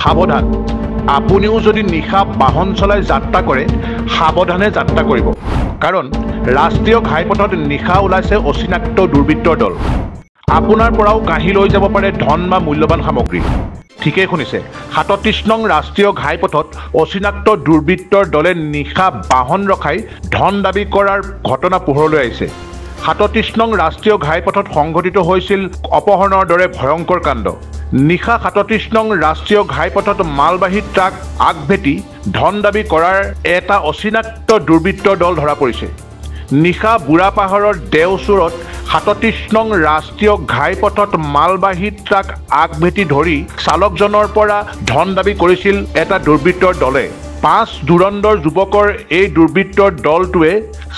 সাৱধান আপুনিও যদি নিশা বাহন চলাই যাত্ৰা কৰে সাৱধানে যাত্ৰা কৰিব কাৰণ ৰাষ্ট্ৰীয় ঘাইপথত নিশা ওলাইছে অচিনাক্ত দুৰ্বৃত্তৰ দল আপোনাৰ পৰাও কাঢ়ি লৈ যাব পাৰে ধন বা মূল্যৱান সামগ্ৰী ঠিকেই শুনিছে ৩৭ নং ৰাষ্ট্ৰীয় ঘাইপথত অচিনাক্ত দুৰ্বৃত্তৰ দলে নিশা বাহন ৰখাই ধন দাবী কৰাৰ ঘটনা পোহৰলৈ আহিছে ৩৭ নং ৰাষ্ট্ৰীয় ঘাইপথত সংঘটিত হৈছিল অপহৰণৰ দৰে ভয়ংকৰ কাণ্ড নিশা ৩৭ নং ৰাষ্ট্ৰীয় ঘাইপথত মালবাহী ট্ৰাক আগভেটি ধন দাবী কৰাৰ এটা অচিনাক্ত দুৰ্বৃত্তৰ দল ধৰা পৰিছে নিশা বুঢ়াপাহাৰৰ দেওচুৰত ৩৭ নং ৰাষ্ট্ৰীয় ঘাইপথত মালবাহী ট্ৰাক আগভেটি ধৰি চালকজনৰ পৰা ধন দাবী কৰিছিল এটা দুৰ্বৃত্তৰ দলে ৫ ধুৰন্ধৰ যুৱকৰ এই দুৰ্বৃত্তৰ দলটোৱে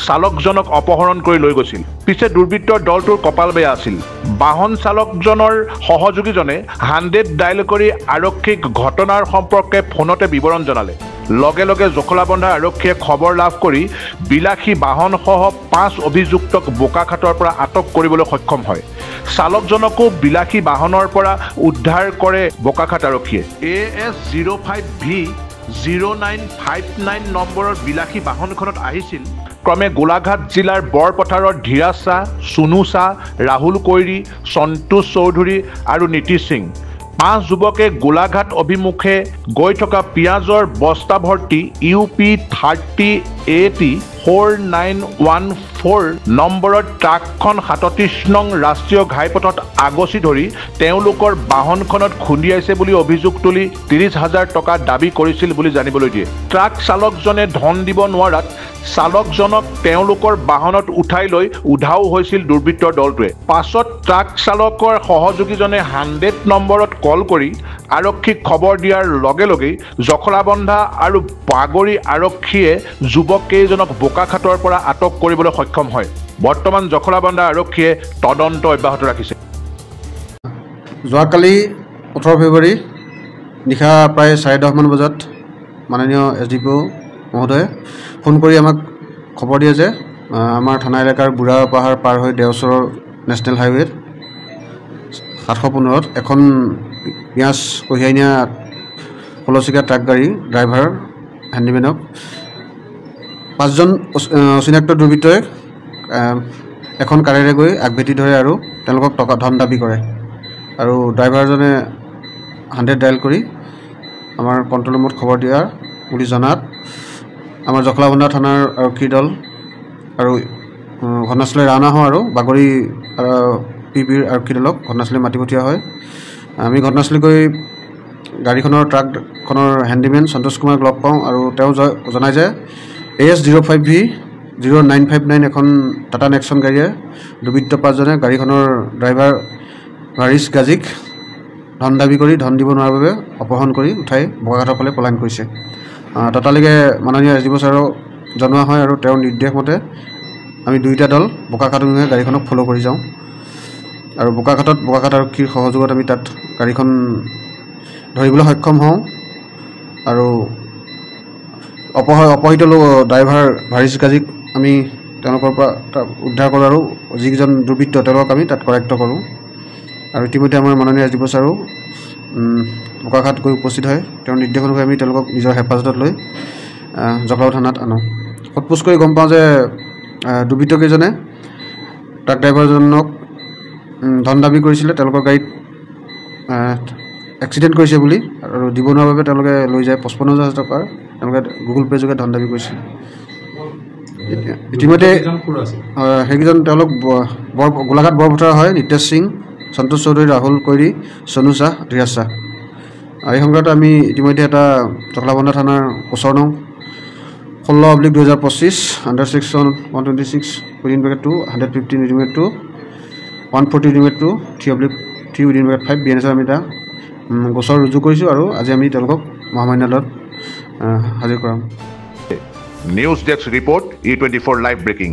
চালকজনক অপহৰণ কৰি লৈ গৈছিল পিছে দুৰ্বৃত্তৰ দলটোৰ কপাল বেয়া আছিল বাহন চালকজনৰ সহযোগীজনে 100 ডাইল কৰি আৰক্ষীক ঘটনাৰ সম্পৰ্কে ফোনতে বিৱৰণ জনালে লগে লগে জখলাবন্ধা আৰক্ষীয়ে খবৰ লাভ কৰি বিলাসী বাহনসহ 5 অভিযুক্তক বোকাখাটৰ পৰা আটক কৰিবলৈ সক্ষম হয় চালকজনকো বিলাসী বাহনৰ পৰা উদ্ধাৰ কৰে বোকাখাট আৰক্ষীয়ে AS05V 0959 নম্বৰৰ বিলাসী বাহনখনত আহিছিল ক্ৰমে গোলাঘাট জিলাৰ বৰপথাৰৰ ধীৰাজ শাহ সুনু শাহ ৰাহুল কৈৰী সন্তোষ চৌধুৰী আৰু নীতিশ সিং 5 যুৱকে গোলাঘাট অভিমুখে গৈ থকা পিয়াজৰ বস্তা ভৰ্তি UP 30AT 4914 নম্বৰৰ ট্ৰাকখন ৩৭ নং ৰাষ্ট্ৰীয় ঘাইপথত আগচি ধৰি তেওঁলোকৰ বাহনখনত খুন্দিয়াইছে বুলি অভিযোগ তুলি ৩০,০০০ টকা দাবী কৰিছিল বুলি জানিবলৈ দিয়ে ট্ৰাক চালকজনে ধন দিব নোৱাৰাত চালকজনক তেওঁলোকৰ বাহনত উঠাই লৈ উধাও হৈছিল দুৰ্বৃত্তৰ দলটোৱে পাছত ট্ৰাক চালকৰ সহযোগীজনে 100 নম্বৰত কল কৰি আৰক্ষীক খবৰ দিয়াৰ লগে লগে জখলাবন্ধা আৰু বাগৰি আৰক্ষীয়ে যুৱক কেইজনক বোকাখাটৰ পৰা আটক কৰিবলৈ সক্ষম হয় বৰ্তমান জখলাবন্ধা আৰক্ষীয়ে তদন্ত অব্যাহত ৰাখিছে যোৱাকালি 18 ফেব্ৰুৱাৰী নিশা প্ৰায় 10:30 মান বজাত মাননীয় SDPO মহোদয়ে ফোন কৰি আমাক খবৰ দিয়ে যে আমাৰ থানা এলেকাৰ বুঢ়াপাহাৰ পাৰ হৈ দেওচৰৰ নেশ্যনেল হাইৱেত 715ত এখন পিঁয়াজ কঢ়িয়াই নিয়া 16চকীয়া ট্ৰাক গাড়ী ড্ৰাইভাৰ হেণ্ডিমেনক 5জন অচিনাক্ত দুৰ্বৃত্তই এখন কাৰেৰে গৈ আগভেটি ধৰে আৰু তেওঁলোকক টকা ধন দাবী কৰে আৰু ড্ৰাইভাৰজনে 100 ডাইল কৰি আমাৰ কণ্ট্ৰল ৰুমত খবৰ দিয়া বুলি জনাত আমাৰ জখলাবন্ধা থানাৰ আৰক্ষী দল আৰু ঘটনাস্থলী ৰাওনা হওঁ আৰু বাগৰি PBৰ আৰক্ষী দলক ঘটনাস্থলী মাতি পঠিওৱা হয় আমি ঘটনাস্থলী গৈ গাড়ীখনৰ ট্ৰাকখনৰ হেণ্ডিমেন সন্তোষ কুমাৰক লগ পাওঁ আৰু তেওঁ জনায় যে AS05V 0959 এখন টাটা নেক্সন গাড়ীয়ে দুৰ্বৃত্ত 5জনে গাড়ীখনৰ ড্ৰাইভাৰ হাৰিছ গাজিক ধন দাবী কৰি ধন দিব নোৱাৰাৰ বাবে অপহৰণ কৰি উঠাই বোকাখাটৰ ফালে পলায়ন কৰিছে ততালিকে মাননীয় SDPO ছাৰক জনোৱা হয় আৰু তেওঁৰ নিৰ্দেশ মতে আমি দুইটা দল বোকাখাট অভিমুখে গাড়ীখনক ফ'ল' কৰি যাওঁ আৰু বোকাখাট আৰক্ষীৰ সহযোগত আমি তাত গাড়ীখন ধৰিবলৈ সক্ষম হওঁ আৰু অপহৃত ড্ৰাইভাৰ হাৰিছ গাজিক আমি তেওঁলোকৰ পৰা উদ্ধাৰ কৰোঁ আৰু যিকেইজন দুৰ্বৃত্ত তেওঁলোকক আমি তাত কৰায়ত্ব কৰোঁ আৰু ইতিমধ্যে আমাৰ মাননীয় SDPO ছাৰো বোকাখাট গৈ উপস্থিত হয় তেওঁৰ নিৰ্দেশ অনুসৰি আমি তেওঁলোকক নিজৰ হেফাজতত লৈ জখলাবন্ধা থানাত আনো সোধপোছ কৰি গম পাওঁ যে দুৰ্বৃত্তকেইজনে ট্ৰাক ড্ৰাইভাৰজনক ধন দাবী কৰিছিলে তেওঁলোকৰ গাড়ীত এক্সিডেণ্ট কৰিছে বুলি আৰু দিব নোৱাৰাৰ বাবে তেওঁলোকে লৈ যায় 55,000 টকাৰ তেওঁলোকে গুগল পে' যোগে ধন দাবী কৰিছিল ইতিমধ্যে সেইকেইজন তেওঁলোক গোলাঘাট বৰপথাৰ হয় নীতিশ সিং সন্তোষ চৌধুৰী ৰাহুল কৈৰী সনু শাহ ধীৰাজ শাহ এই সংক্ৰান্তত আমি ইতিমধ্যে এটা জখলাবন্ধা থানাৰ গোচৰ নং 16/2025 আণ্ডাৰ ছেকশ্যন 126 (2) 115 (2) 140 (2) 3/3 BNSৰ আমি এটা গোচৰ ৰুজু কৰিছোঁ আৰু আজি আমি তেওঁলোকক মহামান্য আদালত হাজিৰ কৰাম news desk report E24 live breaking